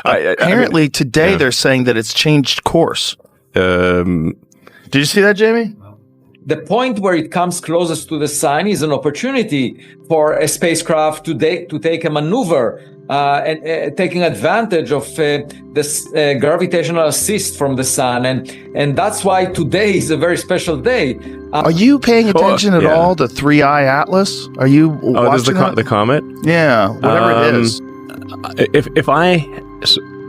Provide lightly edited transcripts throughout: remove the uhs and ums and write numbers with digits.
apparently today they're saying that it's changed course. Did you see that, Jamie? The point where it comes closest to the sun is an opportunity for a spacecraft to take a maneuver and taking advantage of this gravitational assist from the sun. And that's why today is a very special day. Are you paying attention at all to 3i Atlas? Are you watching the Comet? Yeah, whatever it is. If I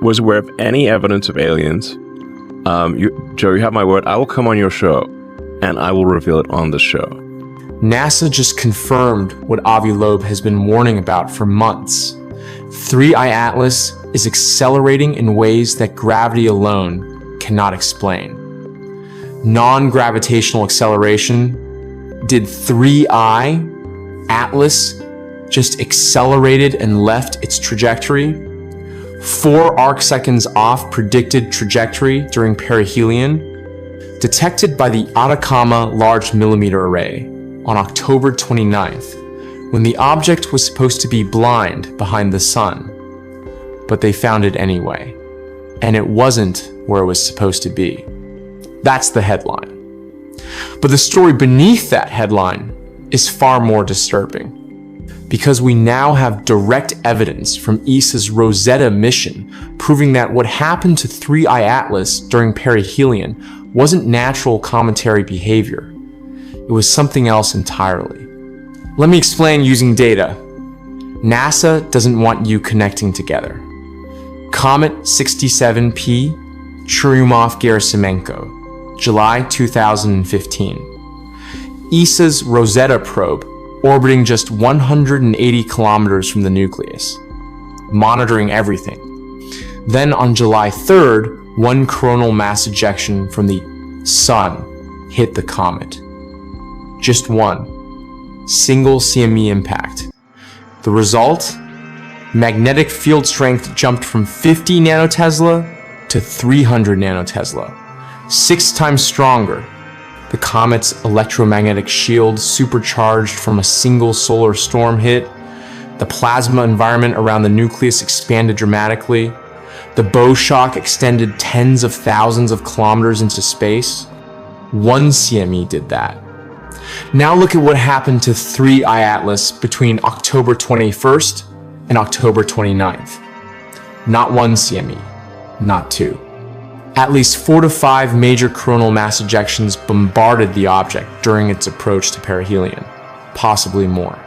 was aware of any evidence of aliens, Joe, you have my word. I will come on your show. And I will reveal it on the show. NASA just confirmed what Avi Loeb has been warning about for months. 3i Atlas is accelerating in ways that gravity alone cannot explain. Non-gravitational acceleration. Did 3i Atlas just accelerated and left its trajectory? 4 arcseconds off predicted trajectory during perihelion. Detected by the Atacama Large Millimeter Array on October 29th, when the object was supposed to be blind behind the sun. But they found it anyway, and it wasn't where it was supposed to be. That's the headline. But the story beneath that headline is far more disturbing, because we now have direct evidence from ESA's Rosetta mission proving that what happened to 3i Atlas during perihelion wasn't natural cometary behavior. It was something else entirely. Let me explain using data. NASA doesn't want you connecting together. Comet 67P, Churyumov-Gerasimenko, July 2015. ESA's Rosetta probe, orbiting just 180 kilometers from the nucleus, monitoring everything. Then on July 3rd, one coronal mass ejection from the sun hit the comet. Just one. Single CME impact. The result? Magnetic field strength jumped from 50 nanotesla to 300 nanotesla. 6 times stronger. The comet's electromagnetic shield supercharged from a single solar storm hit. The plasma environment around the nucleus expanded dramatically. The bow shock extended tens of thousands of kilometers into space. 1 CME did that. Now look at what happened to 3i Atlas between October 21st and October 29th. Not 1 CME, not 2. At least 4 to 5 major coronal mass ejections bombarded the object during its approach to perihelion, possibly more.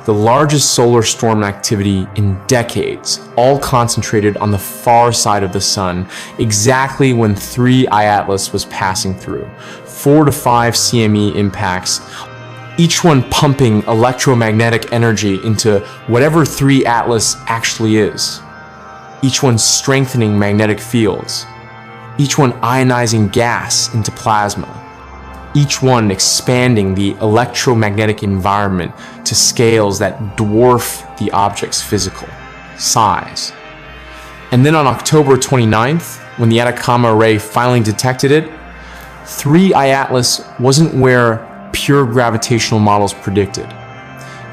The largest solar storm activity in decades, all concentrated on the far side of the sun, exactly when 3i Atlas was passing through. 4 to 5 CME impacts, each one pumping electromagnetic energy into whatever 3 Atlas actually is. Each one strengthening magnetic fields. Each one ionizing gas into plasma. Each one expanding the electromagnetic environment to scales that dwarf the object's physical size. And then on October 29th, when the Atacama Array finally detected it, 3i Atlas wasn't where pure gravitational models predicted.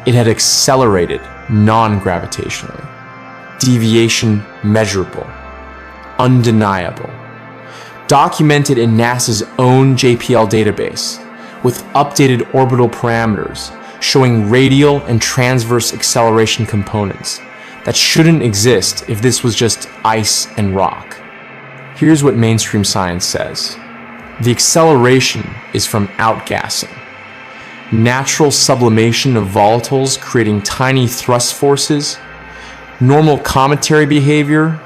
It had accelerated non-gravitationally. Deviation measurable, undeniable. Documented in NASA's own JPL database, with updated orbital parameters showing radial and transverse acceleration components that shouldn't exist if this was just ice and rock. Here's what mainstream science says. The acceleration is from outgassing. Natural sublimation of volatiles creating tiny thrust forces. Normal cometary behavior.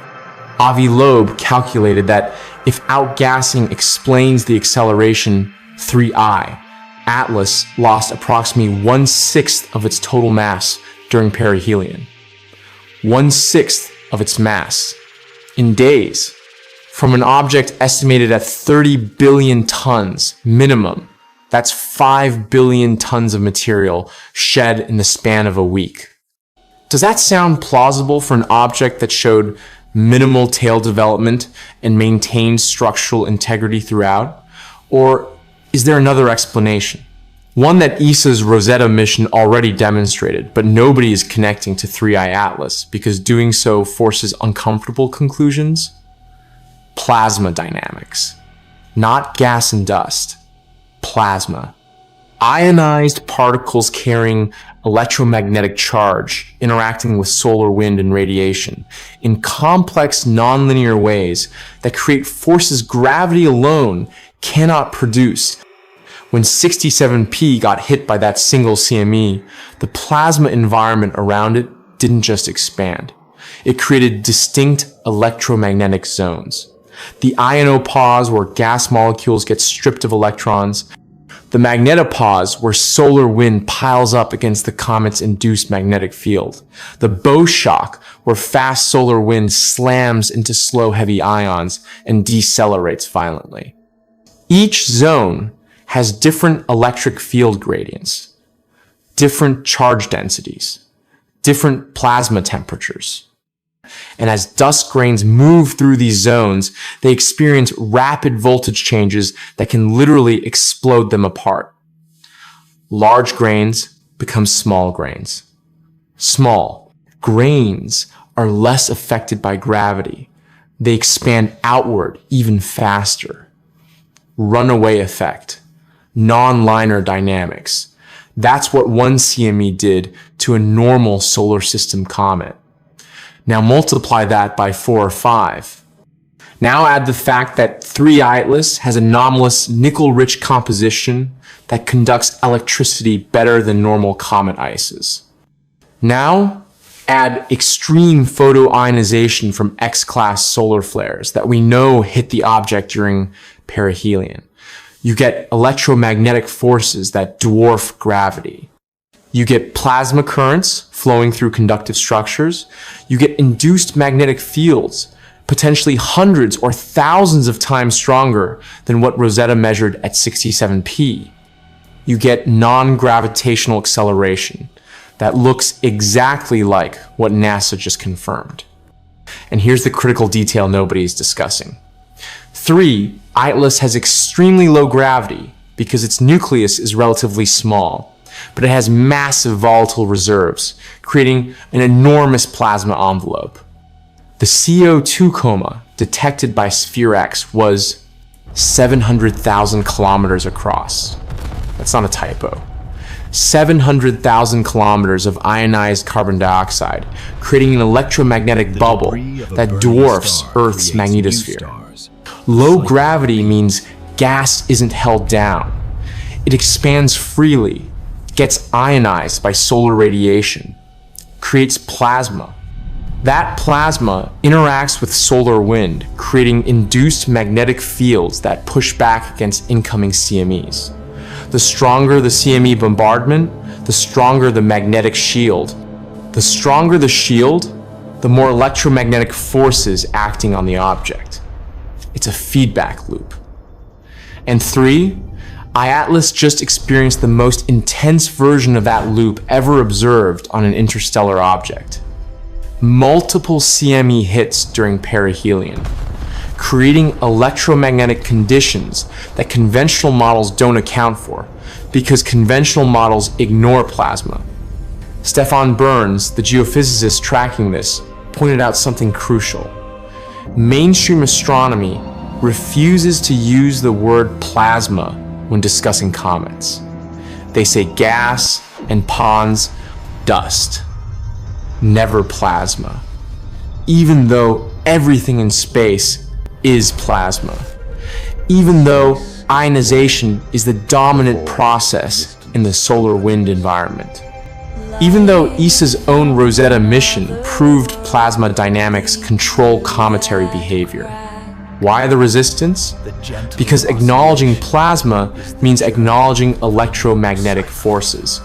Avi Loeb calculated that if outgassing explains the acceleration, 3i, Atlas lost approximately 1/6 of its total mass during perihelion. 1/6 of its mass. In days. From an object estimated at 30 billion tons minimum. That's 5 billion tons of material shed in the span of a week. Does that sound plausible for an object that showed minimal tail development and maintained structural integrity throughout? Or is there another explanation? One that ESA's Rosetta mission already demonstrated, but nobody is connecting to 3I Atlas because doing so forces uncomfortable conclusions. Plasma dynamics. Not gas and dust. Plasma. Ionized particles carrying electromagnetic charge interacting with solar wind and radiation in complex nonlinear ways that create forces gravity alone cannot produce. When 67P got hit by that single CME, the plasma environment around it didn't just expand. It created distinct electromagnetic zones. The ionopause, where gas molecules get stripped of electrons. The magnetopause, where solar wind piles up against the comet's induced magnetic field. The bow shock, where fast solar wind slams into slow heavy ions and decelerates violently. Each zone has different electric field gradients, different charge densities, different plasma temperatures. And as dust grains move through these zones, they experience rapid voltage changes that can literally explode them apart. Large grains become small grains. Small grains are less affected by gravity. They expand outward even faster. Runaway effect. Non-linear dynamics. That's what one CME did to a normal solar system comet. Now multiply that by 4 or 5. Now add the fact that 3I Atlas has anomalous nickel-rich composition that conducts electricity better than normal comet ices. Now add extreme photoionization from X-class solar flares that we know hit the object during perihelion. You get electromagnetic forces that dwarf gravity. You get plasma currents flowing through conductive structures. You get induced magnetic fields, potentially hundreds or thousands of times stronger than what Rosetta measured at 67P. You get non-gravitational acceleration that looks exactly like what NASA just confirmed. And here's the critical detail nobody's discussing. 3, Atlas has extremely low gravity because its nucleus is relatively small, but it has massive volatile reserves, creating an enormous plasma envelope. The CO2 coma detected by SphereX was 700,000 kilometers across. That's not a typo. 700,000 kilometers of ionized carbon dioxide, creating an electromagnetic bubble that dwarfs Earth's magnetosphere. Low gravity means gas isn't held down. It expands freely, gets ionized by solar radiation, creates plasma. That plasma interacts with solar wind, creating induced magnetic fields that push back against incoming CMEs. The stronger the CME bombardment, the stronger the magnetic shield. The stronger the shield, the more electromagnetic forces acting on the object. It's a feedback loop. And 3, IATLAS just experienced the most intense version of that loop ever observed on an interstellar object. Multiple CME hits during perihelion, creating electromagnetic conditions that conventional models don't account for because conventional models ignore plasma. Stefan Burns, the geophysicist tracking this, pointed out something crucial. Mainstream astronomy refuses to use the word plasma when discussing comets. They say gas and pons, dust, never plasma, even though everything in space is plasma, even though ionization is the dominant process in the solar wind environment. Even though ESA's own Rosetta mission proved plasma dynamics control cometary behavior. Why the resistance? Because acknowledging plasma means acknowledging electromagnetic forces.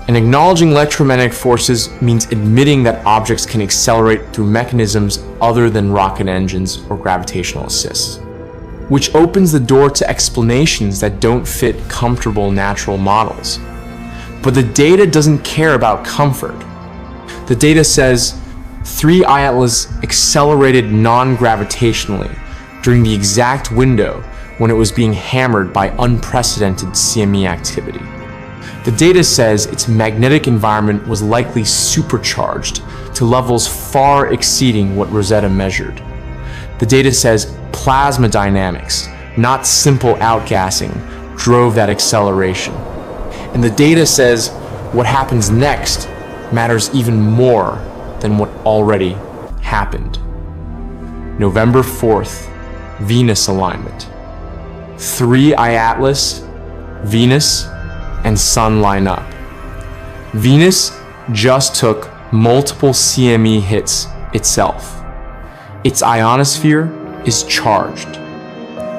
And acknowledging electromagnetic forces means admitting that objects can accelerate through mechanisms other than rocket engines or gravitational assists, which opens the door to explanations that don't fit comfortable natural models. But the data doesn't care about comfort. The data says 3I Atlas accelerated non-gravitationally during the exact window when it was being hammered by unprecedented CME activity. The data says its magnetic environment was likely supercharged to levels far exceeding what Rosetta measured. The data says plasma dynamics, not simple outgassing, drove that acceleration. And the data says what happens next matters even more than what already happened. November 4th, Venus alignment. 3I Atlas, Venus, and Sun line up. Venus just took multiple CME hits itself. Its ionosphere is charged.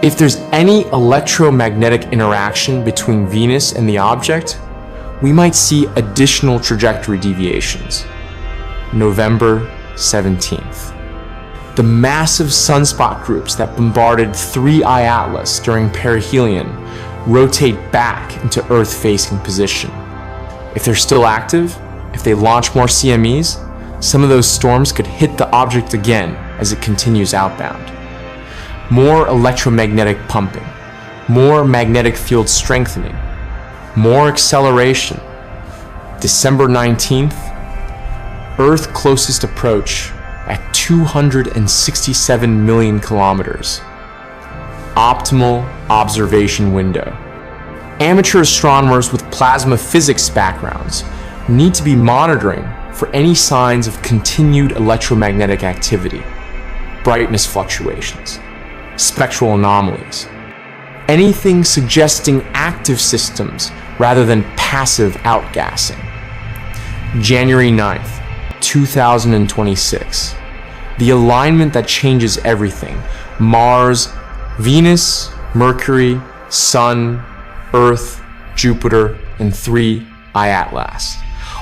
If there's any electromagnetic interaction between Venus and the object, we might see additional trajectory deviations. November 17th. The massive sunspot groups that bombarded 3I Atlas during perihelion rotate back into Earth-facing position. If they're still active, if they launch more CMEs, some of those storms could hit the object again as it continues outbound. More electromagnetic pumping, more magnetic field strengthening, more acceleration. December 19th, Earth closest approach at 267 million kilometers. Optimal observation window. Amateur astronomers with plasma physics backgrounds need to be monitoring for any signs of continued electromagnetic activity, brightness fluctuations, spectral anomalies, anything suggesting active systems rather than passive outgassing. January 9th, 2026. The alignment that changes everything. Mars, Venus, Mercury, Sun, Earth, Jupiter, and 3I Atlas,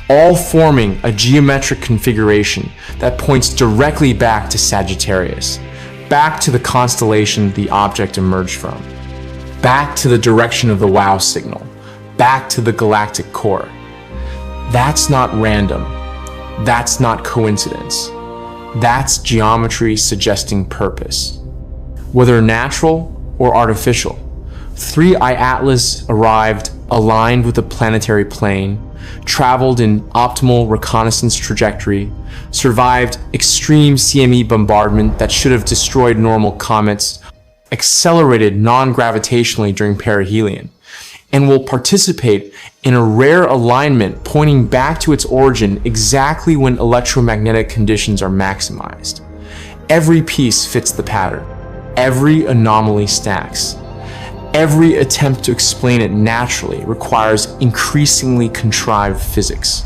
all forming a geometric configuration that points directly back to Sagittarius, back to the constellation the object emerged from, back to the direction of the WOW signal, back to the galactic core. That's not random. That's not coincidence. That's geometry suggesting purpose. Whether natural or artificial, 3I Atlas arrived aligned with the planetary plane, traveled in optimal reconnaissance trajectory, survived extreme CME bombardment that should have destroyed normal comets, accelerated non-gravitationally during perihelion, and will participate in a rare alignment pointing back to its origin exactly when electromagnetic conditions are maximized. Every piece fits the pattern. Every anomaly stacks. Every attempt to explain it naturally requires increasingly contrived physics.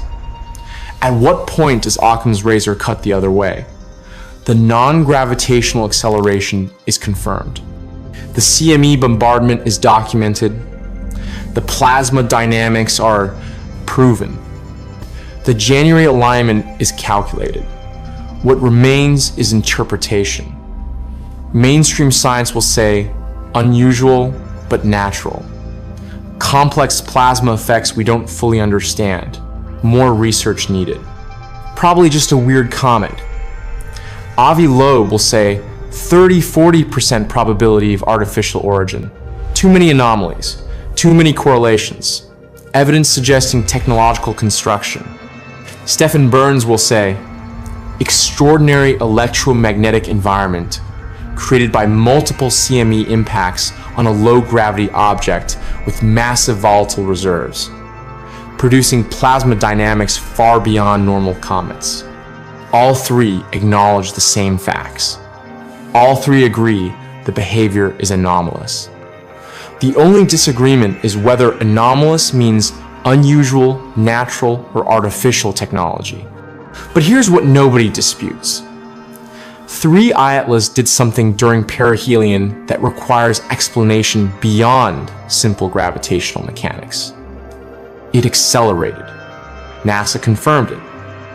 At what point does Occam's razor cut the other way? The non-gravitational acceleration is confirmed. The CME bombardment is documented. The plasma dynamics are proven. The January alignment is calculated. What remains is interpretation. Mainstream science will say unusual but natural. Complex plasma effects we don't fully understand. More research needed. Probably just a weird comet. Avi Loeb will say 30-40% probability of artificial origin. Too many anomalies. Too many correlations. Evidence suggesting technological construction. Stephen Burns will say, extraordinary electromagnetic environment created by multiple CME impacts on a low-gravity object with massive volatile reserves, producing plasma dynamics far beyond normal comets. All three acknowledge the same facts. All three agree the behavior is anomalous. The only disagreement is whether anomalous means unusual, natural, or artificial technology. But here's what nobody disputes. 3I Atlas did something during perihelion that requires explanation beyond simple gravitational mechanics. It accelerated. NASA confirmed it.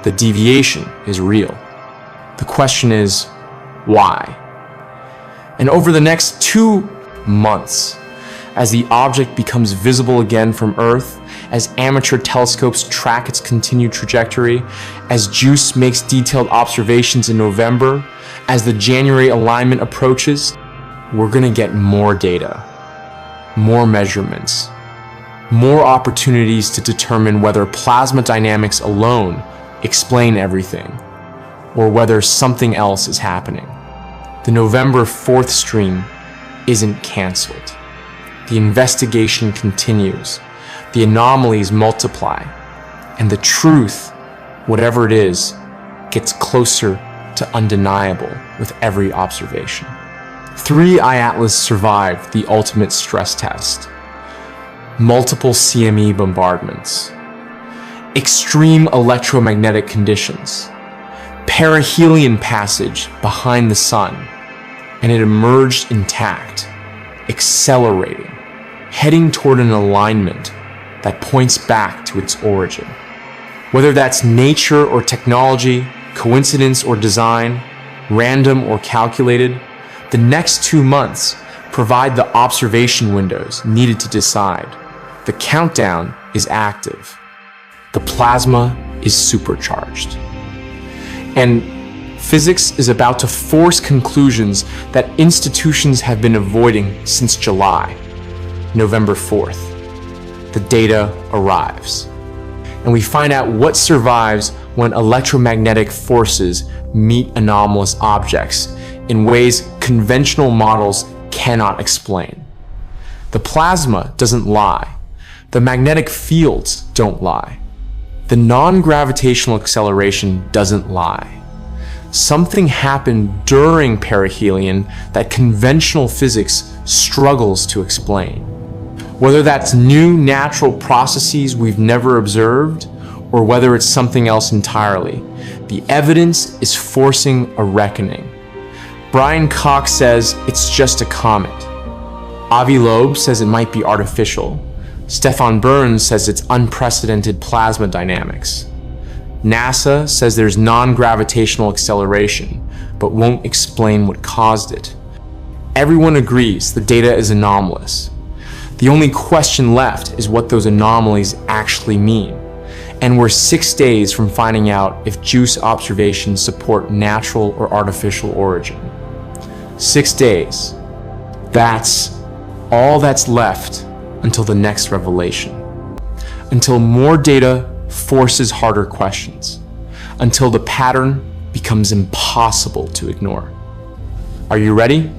The deviation is real. The question is, why? And over the next 2 months, as the object becomes visible again from Earth, as amateur telescopes track its continued trajectory, as JUICE makes detailed observations in November, as the January alignment approaches, we're gonna get more data, more measurements, more opportunities to determine whether plasma dynamics alone explain everything, or whether something else is happening. The November 4th stream isn't canceled. The investigation continues, the anomalies multiply, and the truth, whatever it is, gets closer to undeniable with every observation. 3 IATLAs survived the ultimate stress test. Multiple CME bombardments, extreme electromagnetic conditions, perihelion passage behind the sun, and it emerged intact, accelerating, heading toward an alignment that points back to its origin. Whether that's nature or technology, coincidence or design, random or calculated, the next 2 months provide the observation windows needed to decide. The countdown is active. The plasma is supercharged. And physics is about to force conclusions that institutions have been avoiding since July, November 4th. The data arrives. And we find out what survives when electromagnetic forces meet anomalous objects in ways conventional models cannot explain. The plasma doesn't lie. The magnetic fields don't lie. The non-gravitational acceleration doesn't lie. Something happened during perihelion that conventional physics struggles to explain. Whether that's new natural processes we've never observed, or whether it's something else entirely, the evidence is forcing a reckoning. Brian Cox says it's just a comet. Avi Loeb says it might be artificial. Stefan Burns says it's unprecedented plasma dynamics. NASA says there's non-gravitational acceleration, but won't explain what caused it. Everyone agrees the data is anomalous. The only question left is what those anomalies actually mean. And we're 6 days from finding out if JUICE observations support natural or artificial origin. 6 days. That's all that's left until the next revelation. Until more data forces harder questions. Until the pattern becomes impossible to ignore. Are you ready?